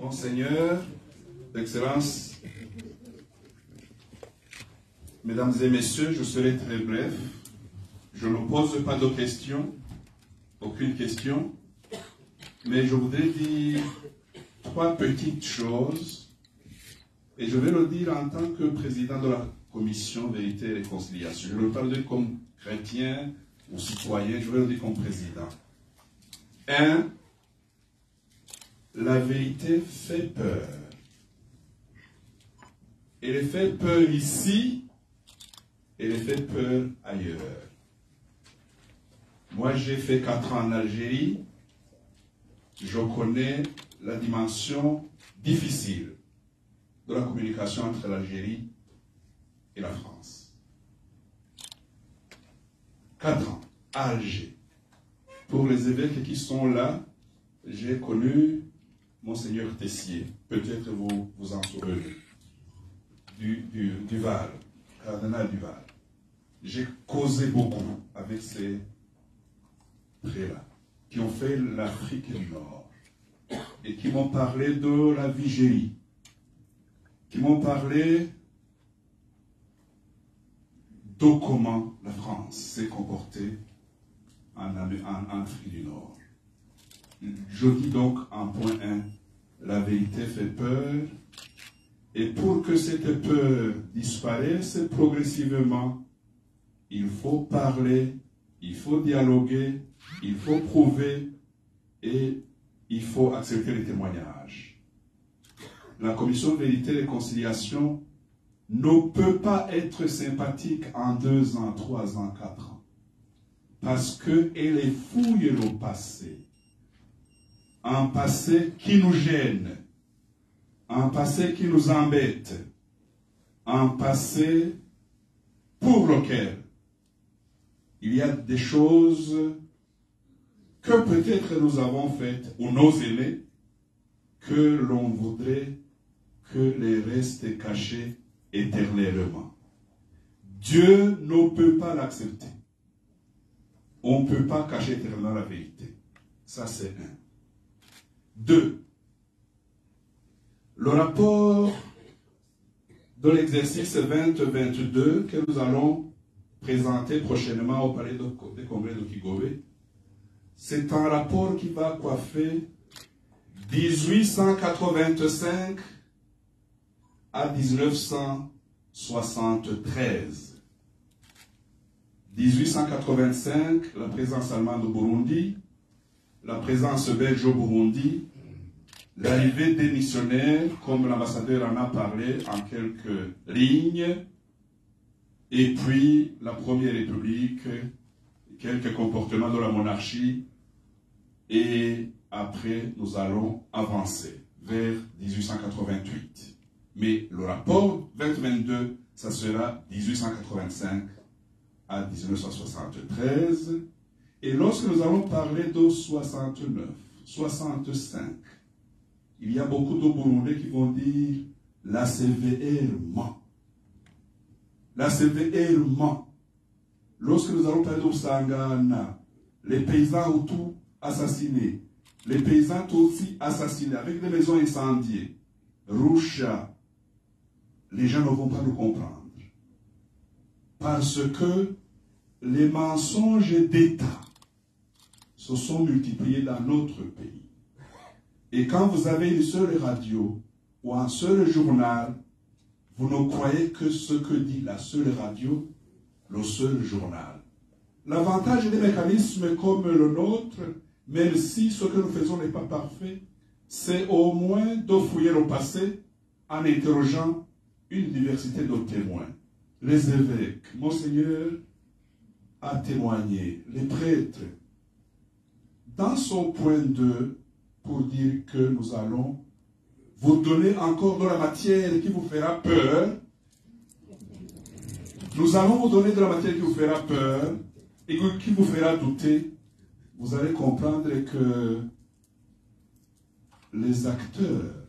Monseigneur, Excellences, Mesdames et Messieurs, je serai très bref. Je ne pose pas de questions, aucune question, mais je voudrais dire trois petites choses, et je vais le dire en tant que président de la commission Vérité et Réconciliation. Je ne veux pas le dire comme chrétien ou citoyen, je vais le dire comme président. 1. La vérité fait peur. Elle fait peur ici, elle fait peur ailleurs. Moi, j'ai fait 4 ans en Algérie. Je connais la dimension difficile de la communication entre l'Algérie et la France. 4 ans à Alger. Pour les évêques qui sont là, j'ai connu Monseigneur Tessier. Peut-être vous vous en souvenez. Du Val, cardinal du Val. J'ai causé beaucoup avec ces prélats qui ont fait l'Afrique du Nord et qui m'ont parlé de la Vigélie, qui m'ont parlé de comment la France s'est comportée en Afrique du Nord. Je dis donc en point 1, la vérité fait peur, et pour que cette peur disparaisse progressivement, il faut parler, il faut dialoguer, il faut prouver et il faut accepter les témoignages. La commission Vérité et Réconciliation ne peut pas être sympathique en 2 ans, 3 ans, 4 ans. Parce qu'elle fouille le passé. Un passé qui nous gêne. Un passé qui nous embête. Un passé pour lequel il y a des choses que peut-être nous avons faites ou nos aînés que l'on voudrait que les restent cachés éternellement. Dieu ne peut pas l'accepter. On ne peut pas cacher éternellement la vérité. Ça, c'est 1. 2. Le rapport de l'exercice 2022 que nous allons présenter prochainement au palais des congrès de Kigobe, c'est un rapport qui va coiffer 1885 à 1973. 1885, la présence allemande au Burundi, la présence belge au Burundi, l'arrivée des missionnaires, comme l'ambassadeur en a parlé en quelques lignes, et puis la Première République, quelques comportements de la monarchie, et après nous allons avancer vers 1888. Mais le rapport 2022, ça sera 1885 à 1973. Et lorsque nous allons parler de 69, 65, il y a beaucoup de Burundais qui vont dire la CVR ment. La CVR ment. Lorsque nous allons parler de Sangana, les paysans Hutus assassinés, les paysans Tutsis assassinés avec des maisons incendiées, Roucha, les gens ne vont pas nous comprendre. Parce que les mensonges d'État se sont multipliés dans notre pays. Et quand vous avez une seule radio ou un seul journal, vous ne croyez que ce que dit la seule radio, le seul journal. L'avantage des mécanismes comme le nôtre, même si ce que nous faisons n'est pas parfait, c'est au moins de fouiller le passé en interrogeant une diversité de témoins. Les évêques, Monseigneur a témoigné, les prêtres, dans son point 2, pour dire que nous allons vous donner encore de la matière qui vous fera peur. Nous allons vous donner de la matière qui vous fera peur et qui vous fera douter. Vous allez comprendre que les acteurs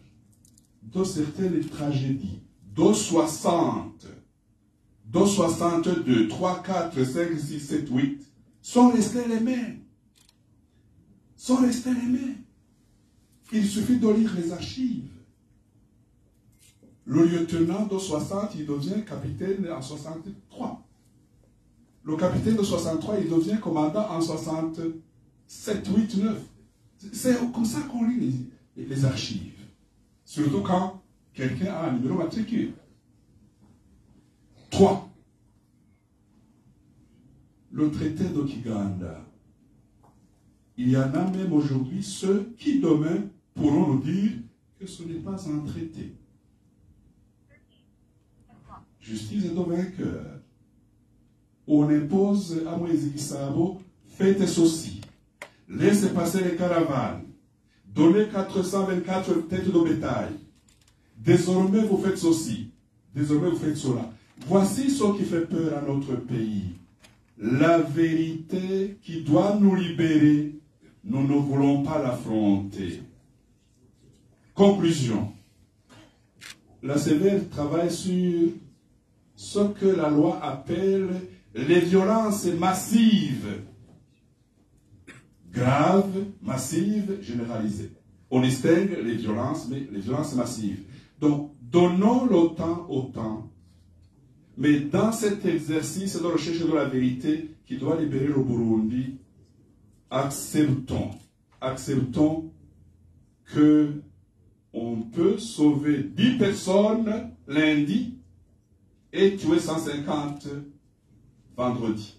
de certaines tragédies, de 60, de 62, 3, 4, 5, 6, 7, 8, sont restés les mêmes. Sont restés les mêmes. Il suffit de lire les archives. Le lieutenant de 60, il devient capitaine en 63. Le capitaine de 63, il devient commandant en 67, 8, 9. C'est comme ça qu'on lit les archives. Surtout quand quelqu'un a un numéro matricule. 3. Le traité de Kiganda. Il y en a même aujourd'hui ceux qui demain pourront nous dire que ce n'est pas un traité. Justice est au vainqueur. On impose à Moïse Gisabo, faites ceci. Laissez passer les caravanes. Donnez 424 têtes de bétail. Désormais, vous faites ceci. Désormais, vous faites cela. Voici ce qui fait peur à notre pays. La vérité qui doit nous libérer, nous ne voulons pas l'affronter. Conclusion. La CVR travaille sur ce que la loi appelle les violences massives. Graves, massives, généralisées. On distingue les violences, mais les violences massives. Donc, donnons le temps au temps. Mais dans cet exercice de recherche de la vérité qui doit libérer le Burundi, acceptons que on peut sauver 10 personnes lundi et tuer 150 vendredi.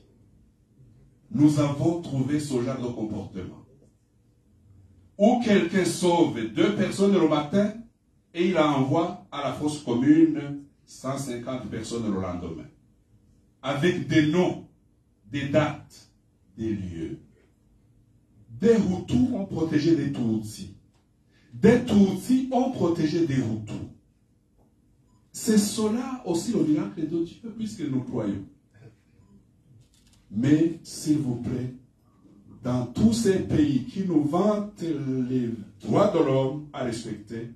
Nous avons trouvé ce genre de comportement. Où quelqu'un sauve 2 personnes le matin et il envoie à la fosse commune 150 personnes le lendemain. Avec des noms, des dates, des lieux. Des Hutus ont protégé des Tutsis. Des Tutsis ont protégé des Hutus. C'est cela aussi le miracle de Dieu, puisque nous croyons. Mais, s'il vous plaît, dans tous ces pays qui nous vantent les droits de l'homme à respecter,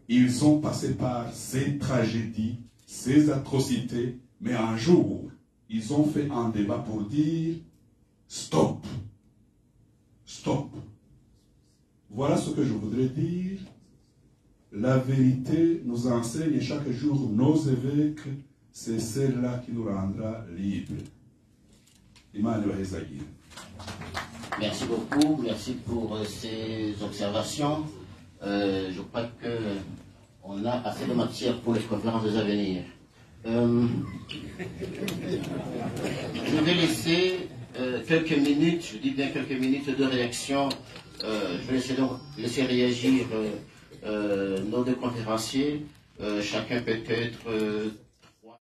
ils ont passé par ces tragédies, ces atrocités, mais un jour, ils ont fait un débat pour dire stop. Stop. Voilà ce que je voudrais dire. La vérité nous enseigne chaque jour nos évêques, c'est celle-là qui nous rendra libres. Merci beaucoup, merci pour ces observations. Je crois qu'on a assez de matière pour les conférences à venir. Je vais laisser quelques minutes, je dis bien quelques minutes de réaction. Je vais laisser réagir nos 2 conférenciers. Chacun peut-être